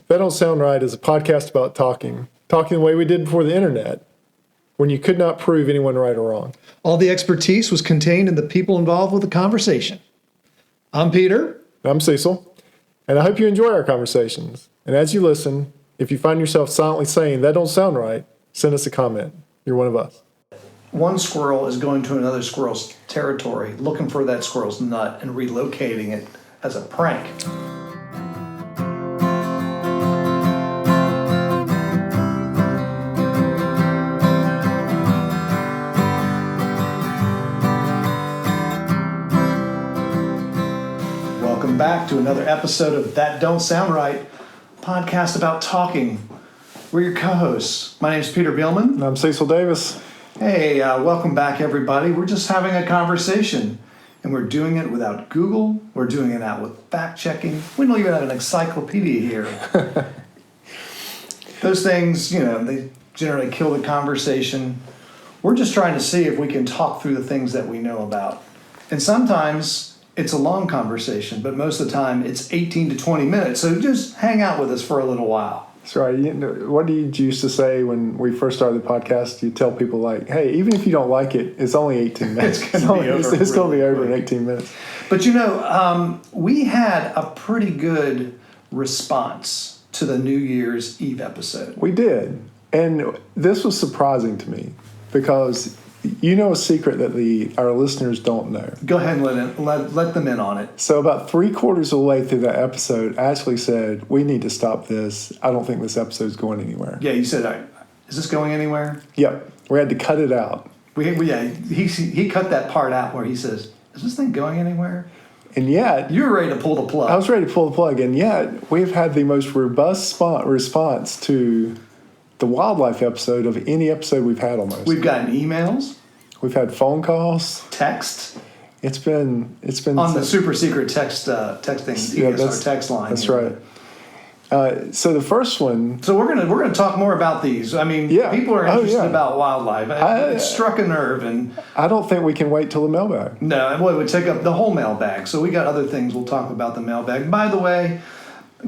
That Don't Sound Right is a podcast about talking the way we did before the internet, when you could not prove anyone right or wrong. All the expertise was contained in the people involved with the conversation. I'm Peter. I'm Cecil, and I hope you enjoy our conversations. And as you listen, if you find yourself silently saying, that don't sound right, send us a comment. You're one of us. One squirrel is going to another squirrel's territory, looking for that squirrel's nut and relocating it as a prank. Welcome back to another episode of That Don't Sound Right, podcast about talking. We're your co-hosts. My name is Peter Bielman. And I'm Cecil Davis. Hey, welcome back, everybody. We're just having a conversation, and we're doing it without Google. We're doing it out with fact-checking. We don't even have an encyclopedia here. Those things, they generally kill the conversation. We're just trying to see if we can talk through the things that we know about. And sometimes it's a long conversation, but most of the time it's 18 to 20 minutes. So just hang out with us for a little while. That's right. What did you used to say when we first started the podcast? You tell people like, hey, even if you don't like it, it's only 18 minutes. It's going to be over in 18 minutes. But we had a pretty good response to the New Year's Eve episode. We did. And this was surprising to me because you know a secret that our listeners don't know. Go ahead and let them in on it. So about 3/4 of the way through that episode, I actually said, we need to stop this. I don't think this episode's going anywhere. Yeah, you said, is this going anywhere? Yep. We had to cut it out. He cut that part out where he says, is this thing going anywhere? And yet... You were ready to pull the plug. I was ready to pull the plug. And yet, we've had the most robust response to the wildlife episode of any episode we've had almost. We've gotten emails. We've had phone calls. Text. It's been on the super secret texting our text line. That's right. So the first one. So we're gonna talk more about these. I mean, people are interested about wildlife. It struck a nerve, and I don't think we can wait till the mailbag. No, it would take up the whole mailbag. So we got other things we'll talk about the mailbag. By the way,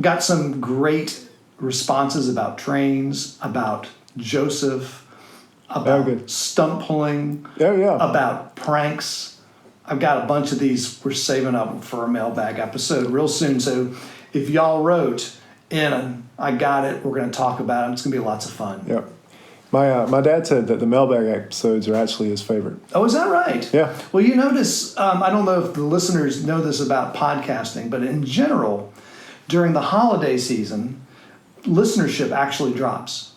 got some great responses about trains, about Joseph, about stump pulling, about pranks. I've got a bunch of these we're saving up for a mailbag episode real soon. So if y'all wrote in, I got it, we're going to talk about it. It's going to be lots of fun. Yeah. My dad said that the mailbag episodes are actually his favorite. Oh, is that right? Yeah. Well, you notice, I don't know if the listeners know this about podcasting, but in general, during the holiday season, listenership actually drops.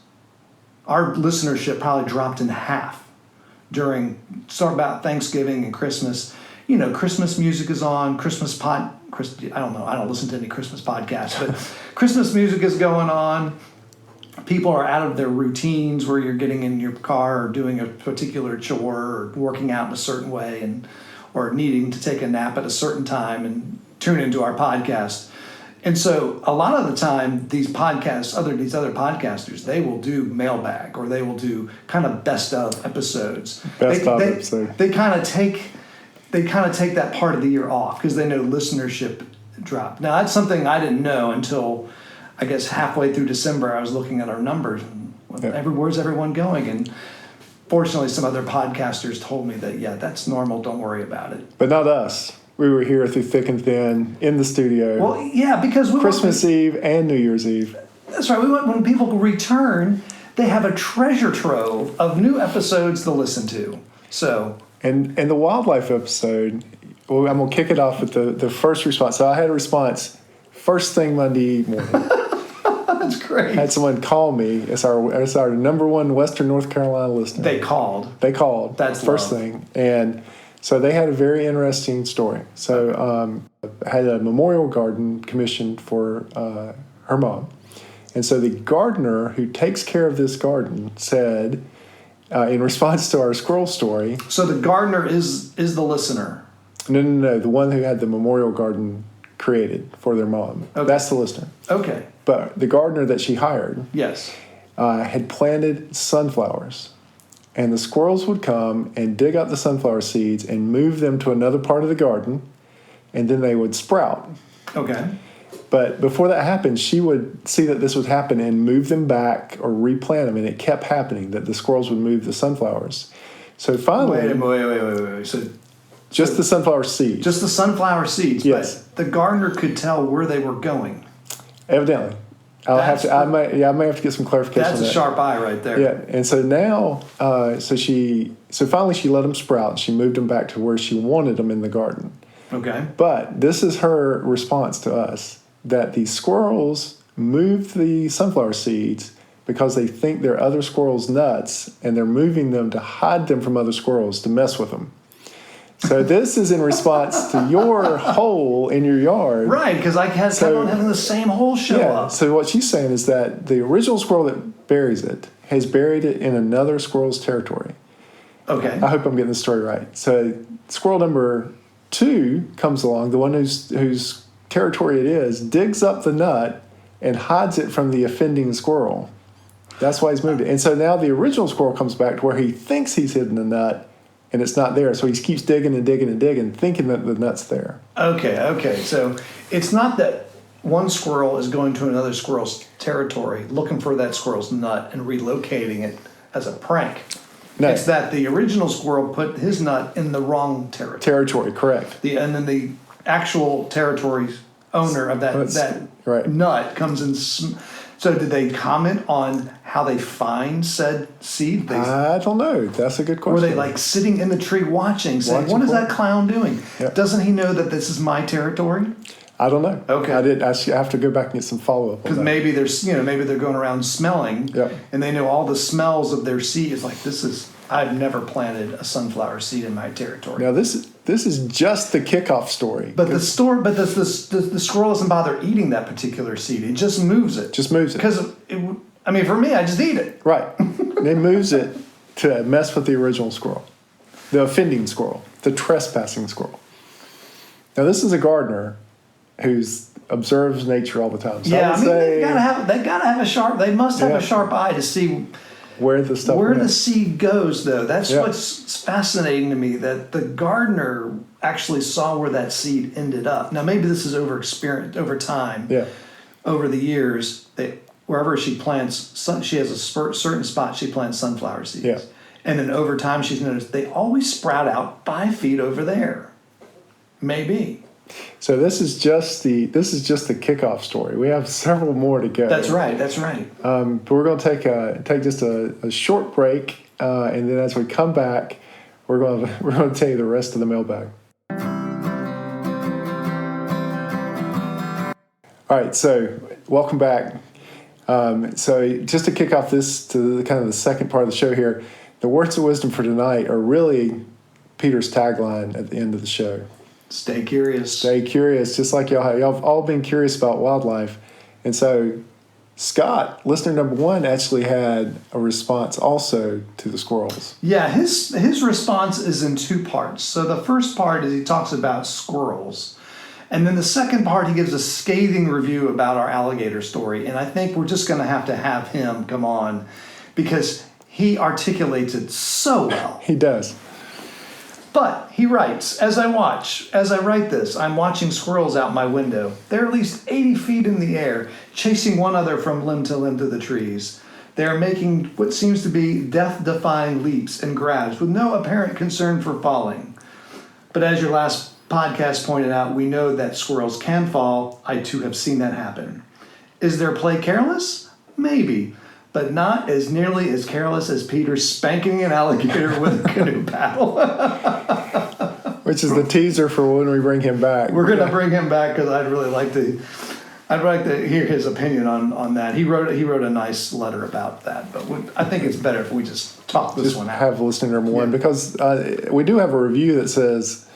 Our listenership probably dropped in half about Thanksgiving and Christmas. Christmas music is on, I don't listen to any Christmas podcasts, but Christmas music is going on. People are out of their routines where you're getting in your car or doing a particular chore or working out in a certain way or needing to take a nap at a certain time and tune into our podcast. And so a lot of the time, these other podcasters, they will do mailbag or they will do kind of best of episodes. Episode. They kind of take that part of the year off because they know listenership dropped. Now that's something I didn't know until I guess halfway through December. I was looking at our numbers and where's everyone going? And fortunately, some other podcasters told me that that's normal. Don't worry about it. But not us. We were here through thick and thin in the studio. Well, yeah, because Christmas Eve and New Year's Eve. That's right. When people return, they have a treasure trove of new episodes to listen to. So, and the wildlife episode, I'm gonna kick it off with the first response. So I had a response first thing Monday morning. That's great. I had someone call me. It's our number one Western North Carolina listener. They called. That's the first thing. And so they had a very interesting story. So I had a memorial garden commissioned for her mom. And so the gardener who takes care of this garden said, in response to our squirrel story... So the gardener is the listener? No. The one who had the memorial garden created for their mom. Okay. That's the listener. Okay. But the gardener that she hired had planted sunflowers. And the squirrels would come and dig up the sunflower seeds and move them to another part of the garden, and then they would sprout. Okay. But before that happened, she would see that this would happen and move them back or replant them, and it kept happening that the squirrels would move the sunflowers. So finally, Wait. So just the sunflower seeds. just the sunflower seeds. Yes. But the gardener could tell where they were going. Evidently, I may have to get some clarification. That's on a that. sharp eye right there. Yeah, and so now, so finally she let them sprout, and she moved them back to where she wanted them in the garden. Okay. But this is her response to us, that the squirrels moved the sunflower seeds because they think they're other squirrels' nuts, and they're moving them to hide them from other squirrels to mess with them. So this is in response to your hole in your yard. Right, because I kept on having the same hole show up. So what she's saying is that the original squirrel that buries it has buried it in another squirrel's territory. Okay. I hope I'm getting the story right. So squirrel number 2 comes along, the one whose territory it is, digs up the nut and hides it from the offending squirrel. That's why he's moved it. And so now the original squirrel comes back to where he thinks he's hidden the nut, and it's not there. So he keeps digging and digging and digging, thinking that the nut's there. Okay. So it's not that one squirrel is going to another squirrel's territory, looking for that squirrel's nut and relocating it as a prank. No. It's that the original squirrel put his nut in the wrong territory. Territory, correct. And then the actual territory owner of that right. nut comes in. So did they comment on how they find said seed? I don't know. That's a good question. Were they like sitting in the tree watching, saying, "What is that clown doing? Yep. Doesn't he know that this is my territory?" I don't know. Okay. I have to go back and get some follow up. Because maybe they're going around smelling, Yep. and they know all the smells of their seed. It's like, I've never planted a sunflower seed in my territory. Now this is just the kickoff story. But the squirrel doesn't bother eating that particular seed. It just moves it. Just moves it. Because for me, I just eat it. Right. It moves it to mess with the original squirrel, the offending squirrel, the trespassing squirrel. Now this is a gardener who's observes nature all the time. So they gotta have a sharp. They must have a sharp eye to see where the stuff the seed goes. Though that's what's fascinating to me. That the gardener actually saw where that seed ended up. Now maybe this is over time. Yeah. Over the years, wherever she plants, she has a certain spot she plants sunflower seeds. Yeah. And then over time, she's noticed they always sprout out 5 feet over there. Maybe. So this is just the kickoff story. We have several more to go. That's right. But we're going to take just a short break, and then as we come back, we're going to tell you the rest of the mailbag. All right. So welcome back. So just to kick off this to kind of the second part of the show here, the words of wisdom for tonight are really Peter's tagline at the end of the show. Stay curious. Stay curious, just like y'all have all been curious about wildlife. And so Scott, listener number 1, actually had a response also to the squirrels. Yeah, his response is in 2 parts. So the first part is he talks about squirrels. And then the second part, he gives a scathing review about our alligator story. And I think we're just going to have him come on because he articulates it so well. He does. But he writes, as I write this, I'm watching squirrels out my window. They're at least 80 feet in the air, chasing one another from limb to limb through the trees. They are making what seems to be death-defying leaps and grabs with no apparent concern for falling. But as your last podcast pointed out, we know that squirrels can fall. I too have seen that happen. Is their play careless? Maybe, but not as nearly as careless as Peter spanking an alligator with a canoe paddle. Which is the teaser for when we bring him back. We're going to bring him back because I'd like to hear his opinion on that. He wrote a nice letter about that, but I think it's better if we just talk this one out. Have listener number 1 because we do have a review that says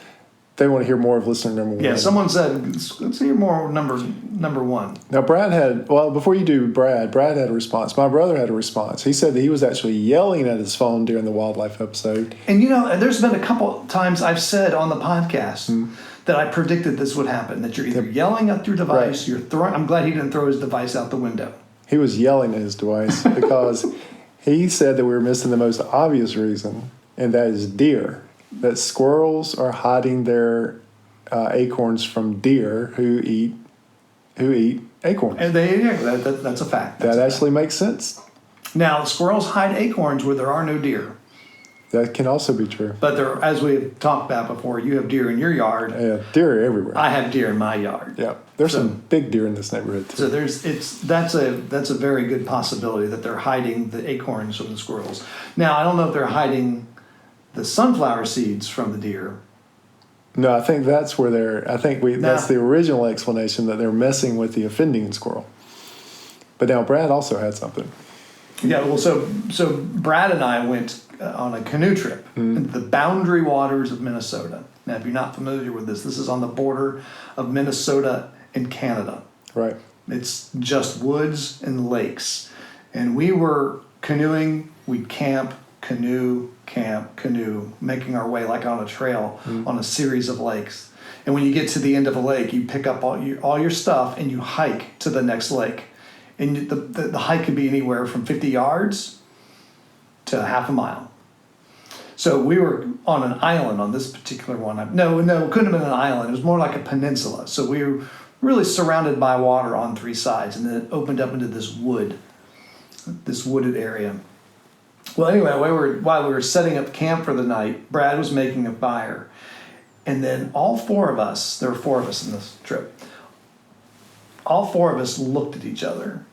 they want to hear more of listener number 1. Yeah, someone said, let's hear more number 1. Now, before you do Brad had a response. My brother had a response. He said that he was actually yelling at his phone during the wildlife episode. And there's been a couple times I've said on the podcast that I predicted this would happen, that you're either yelling at your device, right. I'm glad he didn't throw his device out the window. He was yelling at his device because he said that we were missing the most obvious reason, and that is deer. That squirrels are hiding their acorns from deer who eat who eat acorns. And that's a fact. That actually makes sense. Now, squirrels hide acorns where there are no deer. That can also be true. But there, as we've talked about before, you have deer in your yard. Yeah, deer are everywhere. I have deer in my yard. Yeah, there's some big deer in this neighborhood too. So that's a very good possibility that they're hiding the acorns from the squirrels. Now, I don't know if they're hiding the sunflower seeds from the deer. No, I think that's where that's the original explanation, that they're messing with the offending squirrel. But now Brad also had something. Yeah, well, so Brad and I went on a canoe trip into the boundary waters of Minnesota. Now, if you're not familiar with this is on the border of Minnesota and Canada. Right. It's just woods and lakes. And we were canoeing, we'd camp, canoe, making our way like on a trail on a series of lakes. And when you get to the end of a lake, you pick up all your stuff and you hike to the next lake. And the hike can be anywhere from 50 yards to half a mile. So we were on an island on this particular one. No, it couldn't have been an island. It was more like a peninsula. So we were really surrounded by water on three sides, and then it opened up into this wooded area. Well, anyway, while we were setting up camp for the night, Brad was making a fire. And then all four of us, there were four of us in this trip, all four of us looked at each other.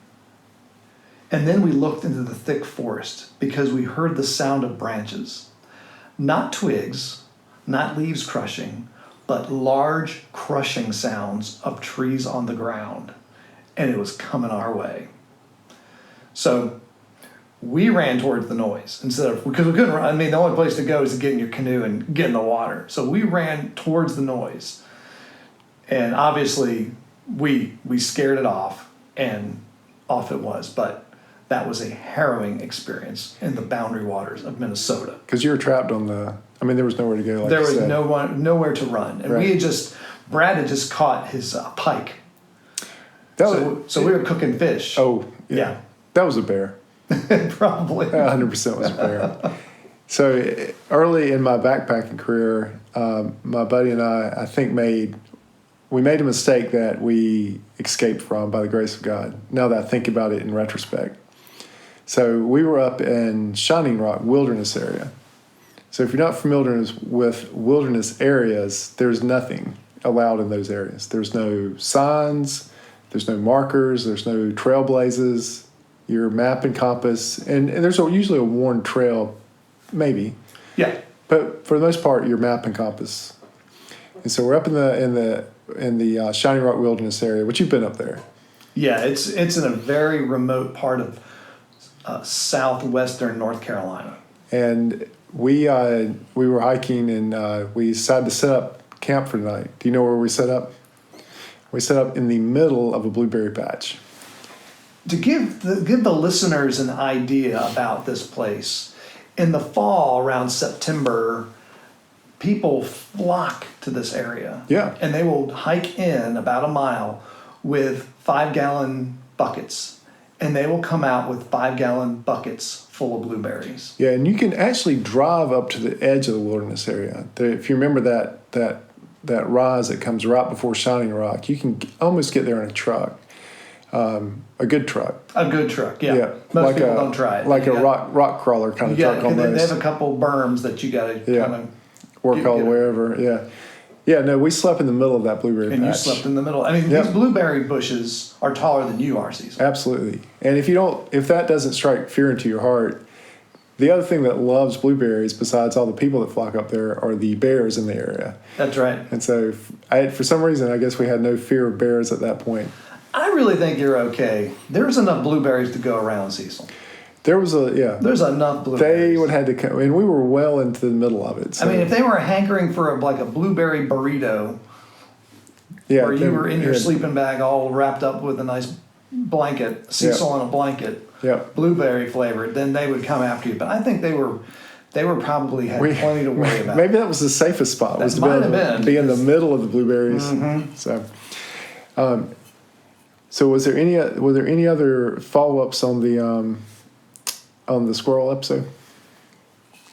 And then we looked into the thick forest because we heard the sound of branches. Not twigs, not leaves crushing, but large crushing sounds of trees on the ground. And it was coming our way. So we ran towards the noise because we couldn't run. I mean, the only place to go is to get in your canoe and get in the water. So we ran towards the noise. And obviously we scared it off, and off it was. But that was a harrowing experience in the boundary waters of Minnesota. Because you were trapped there was nowhere to go. There was nowhere to run. And right. Brad had just caught his pike. So we were cooking fish. Oh, yeah. That was a bear. Probably. 100% was a bear. So early in my backpacking career, my buddy and I think we made a mistake that we escaped from by the grace of God, now that I think about it in retrospect. So we were up in Shining Rock Wilderness area. So if you're not familiar with wilderness areas, there's nothing allowed in those areas. There's no signs, there's no markers, there's no trailblazes. Your map and compass, and there's usually a worn trail, maybe. Yeah. But for the most part, your map and compass. And so we're up in the Shining Rock Wilderness area, which you've been up there. Yeah, it's in a very remote part of southwestern North Carolina. And we were hiking, and we decided to set up camp for the night. Do you know where we set up? We set up in the middle of a blueberry patch. To give the listeners an idea about this place, in the fall around September, people flock to this area. Yeah. And they will hike in about a mile with 5-gallon buckets. And they will come out with 5-gallon buckets full of blueberries. Yeah, and you can actually drive up to the edge of the wilderness area. If you remember that rise that comes right before Shining Rock, you can almost get there in a truck. A good truck. A good truck, yeah. Most people don't try it. Like a rock crawler kind of truck almost. They have a couple berms that you got to kind of work all the way over. Yeah. Yeah, no, we slept in the middle of that blueberry patch. And you slept in the middle. I mean, these blueberry bushes are taller than you are, Cecil. Absolutely. And if that doesn't strike fear into your heart, the other thing that loves blueberries, besides all the people that flock up there, are the bears in the area. That's right. And so, for some reason, I guess we had no fear of bears at that point. I really think you're okay. There's enough blueberries to go around, Cecil. There's enough blueberries. They would have to come, and we were well into the middle of it. So. I mean, if they were hankering for a blueberry burrito, where you were in your sleeping bag all wrapped up with a nice blanket, Cecil on a blanket, blueberry flavored, then they would come after you. But I think they probably had plenty to worry about. Maybe that was the safest spot, was to be in the middle of the blueberries. Mm-hmm. So were there any other follow-ups on the squirrel episode,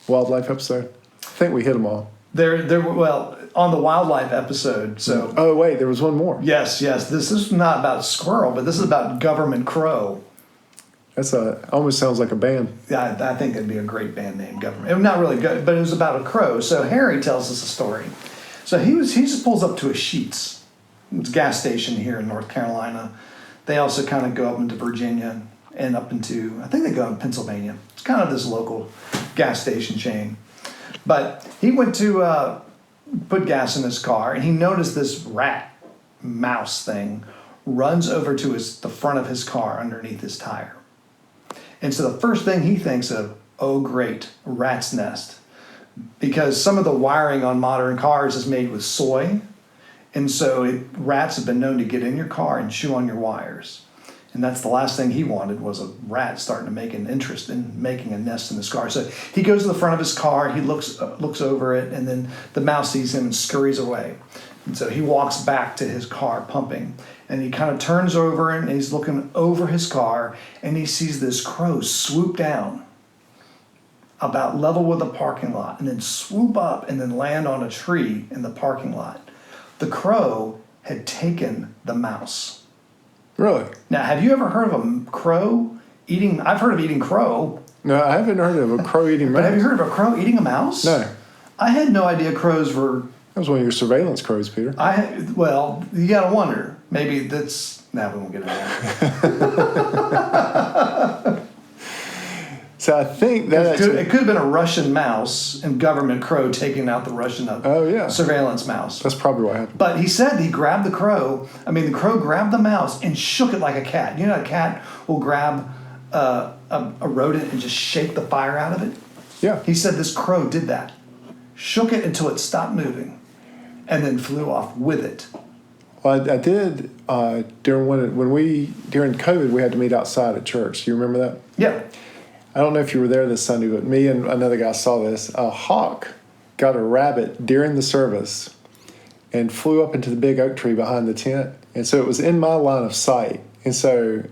wildlife episode? I think we hit them all. Well, on the wildlife episode. So. Oh wait, there was one more. Yes. This is not about squirrel, but this is about government crow. That's almost sounds like a band. Yeah, I think it'd be a great band name, government. Not really good, but it was about a crow. So Harry tells us a story. So he just pulls up to a Sheetz. It's a gas station here in North Carolina. They also kind of go up into Virginia and up into, I think they go in Pennsylvania. It's kind of this local gas station chain. But he went to put gas in his car, and he noticed this rat mouse thing runs over to the front of his car underneath his tire. And so the first thing he thinks of, oh great, a rat's nest. Because some of the wiring on modern cars is made with soy. And so rats have been known to get in your car and chew on your wires. And that's the last thing he wanted, was a rat starting to make an interest in making a nest in his car. So he goes to the front of his car, he looks over it, and then the mouse sees him and scurries away. And so he walks back to his car pumping, and he kind of turns over and he's looking over his car, and he sees this crow swoop down about level with the parking lot, and then swoop up and then land on a tree in the parking lot. The crow had taken the mouse. Really? Now, have you ever heard of a crow eating? I've heard of eating crow. No, I haven't heard of a crow eating mouse. But have you heard of a crow eating a mouse? No. I had no idea crows were. That was one of your surveillance crows, Peter. Well, you got to wonder. Maybe that's. We won't get into that. So I think that it could have been a Russian mouse and government crow taking out the Russian surveillance mouse. That's probably what happened. But he said he grabbed the crow. The crow grabbed the mouse and shook it like a cat. You know, a cat will grab a rodent and just shake the fire out of it? Yeah. He said this crow did that. Shook it until it stopped moving and then flew off with it. Well, I did during COVID, we had to meet outside at church. Do you remember that? Yeah. I don't know if you were there this Sunday, but me and another guy saw this. A hawk got a rabbit during the service and flew up into the big oak tree behind the tent. And so it was in my line of sight. And so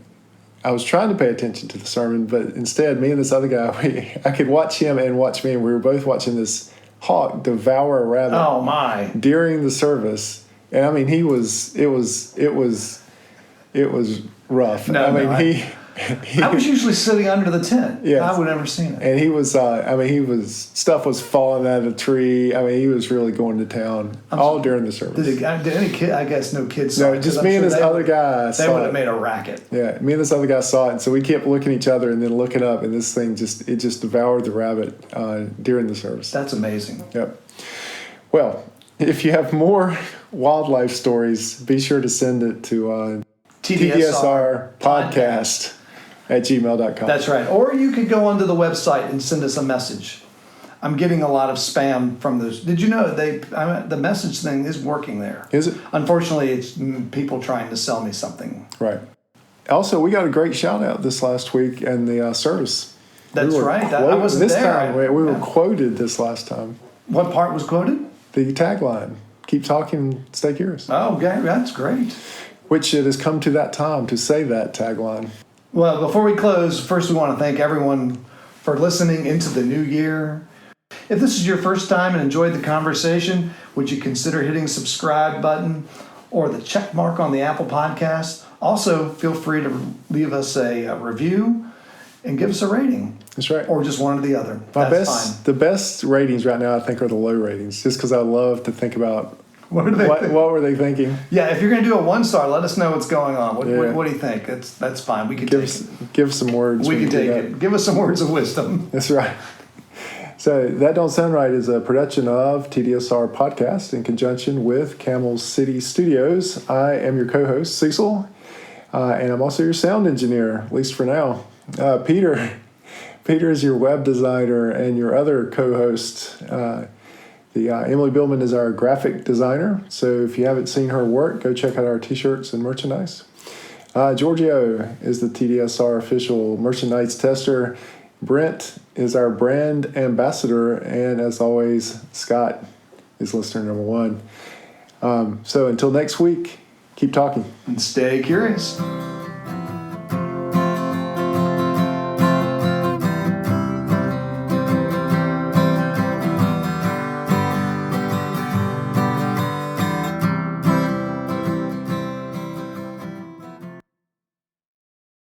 I was trying to pay attention to the sermon, but instead, me and this other guy, I could watch him and watch me, and we were both watching this hawk devour a rabbit. Oh my! During the service, and it was rough. I was usually sitting under the tent. Yes. I would never seen it. And he was, stuff was falling out of the tree. He was really going to town during the service. Did any kid? I guess no kids saw it. No, just me and this other guy saw it. They would have made a racket. Yeah, me and this other guy saw it, and so we kept looking at each other and then looking up, and this thing just devoured the rabbit during the service. That's amazing. Yep. Well, if you have more wildlife stories, be sure to send it to tdsrpodcast at gmail.com. That's right. Or you could go onto the website and send us a message. I'm getting a lot of spam from those. Did you know the message thing is working there? Is it? Unfortunately, it's people trying to sell me something. Right. Also, we got a great shout out this last week in the service. That's right. I wasn't this there. Time, we were quoted this last time. What part was quoted? The tagline, keep talking, stay curious. Oh, okay. That's great. Which it has come to that time to say that tagline. Well, before we close, first we want to thank everyone for listening into the new year. If this is your first time and enjoyed the conversation, would you consider hitting subscribe button or the check mark on the Apple Podcast? Also, feel free to leave us a review and give us a rating. That's right. Or just one or the other. That's fine. The best ratings right now, I think, are the low ratings, just because I love to think about what were they thinking? Yeah, if you're going to do a 1-star, let us know what's going on. What do you think? That's fine. We can give some words. We can take it. Give us some words of wisdom. That's right. So That Don't Sound Right is a production of TDSR Podcast in conjunction with Camel City Studios. I am your co-host, Cecil, and I'm also your sound engineer, at least for now. Peter is your web designer, and your other co-host, Emily Billman, is our graphic designer. So if you haven't seen her work, go check out our t-shirts and merchandise. Giorgio is the TDSR official merchandise tester. Brent is our brand ambassador. And as always, Scott is listener number 1. So until next week, keep talking. And stay curious.